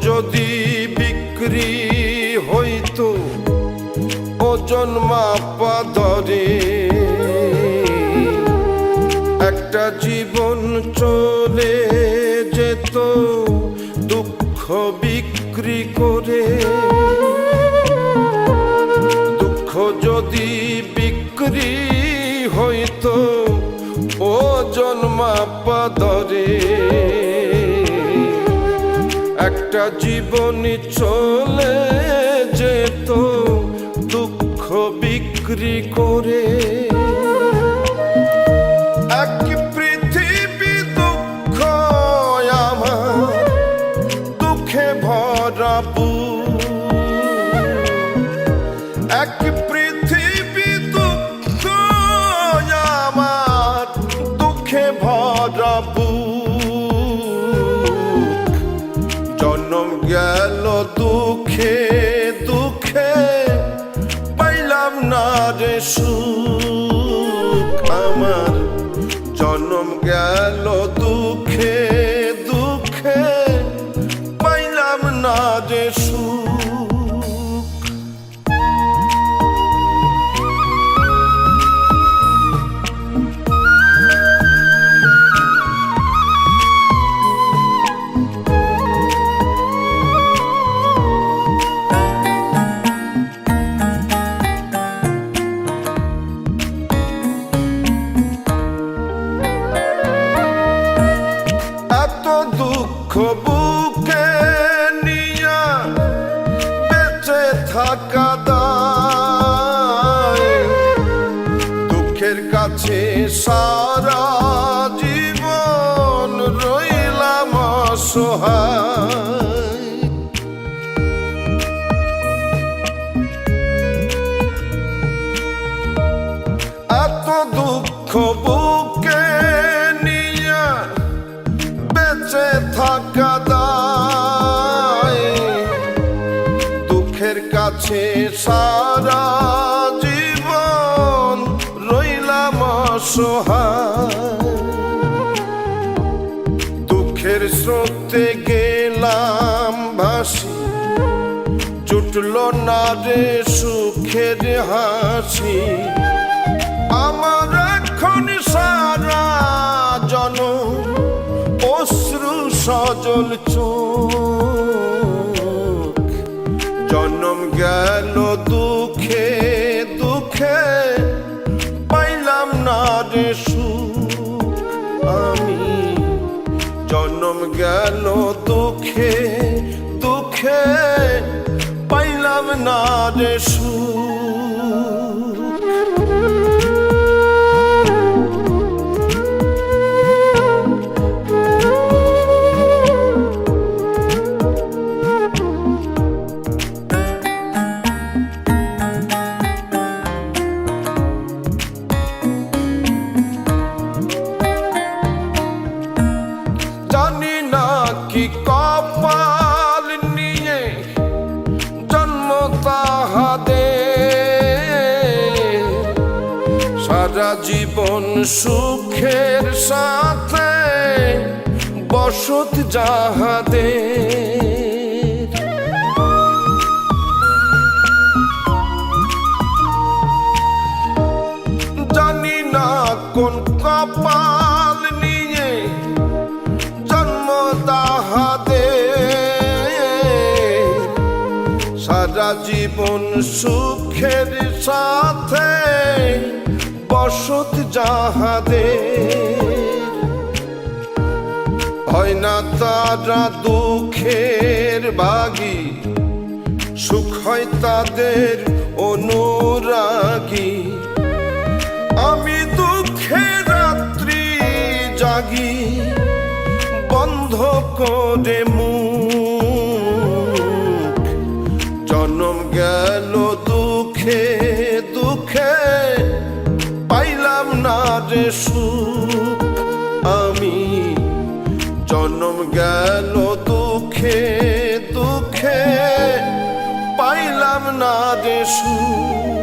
যদি বিক্রি হইতো ওজন মাপা দরে, একটা জীবন চলে যেত দুঃখ বিক্রি করে। দুঃখ যদি বিক্রি হইতো ওজন মাপা দরে, একটা জীবনী চলে যেত দুঃখ বিক্রি করে। এক পৃথিবী দুঃখ আমার, দুঃখে ভরা বুক। এক পৃথিবী দুঃখ আমার, দুঃখে ভরা বুক। জন্ম গেল দুঃখে দুঃখে, পাইলাম না রে সুখ আমার। জন্ম গেল দুঃখে দুঃখে, পাইলাম না রে সুখ। দুঃখ বুকে নিয়া বেঁচে থাকা দায়, দুঃখের কাছে সারা জীবন রইলাম অসহায়। এত দুঃখ বুকে নিয়া বেঁচে থাকা দায়, দুঃখের কাছে সারা জীবন রইলাম অসহায়। দুঃখের স্রোতে গেলাম ভাসি, জুটল না রে সুখের হাসি। আমার এখন সারা জনম অশ্রু সজল চোখ। জন্ম গেল দুঃখে দুঃখে, পাইলাম না রে সুখ আমি। জন্ম গেল দুঃখে দুঃখে, পাইলাম না রে সুখ। জানি না কি কপাল নিয়ে জন্ম তাহাদের, সারা জীবন সুখের সাথে বসত যাহাদের। জানি না কোন কপাল নিয়ে জন্ম তাহাদের, সারা জীবন সুখের সাথে বসত যাহাদের। হয় না তারা দুঃখের ভাগী, সুখ হয় তাদের অনুরাগী। আমি দুঃখে রাত্রি জাগি, বন্ধ করে মুখ। জন্ম গেল দুঃখে দুঃখে, পাইলাম না রে সুখ আমি। জন্ম গেল দুঃখে দুঃখে, পাইলাম না রে সুখ।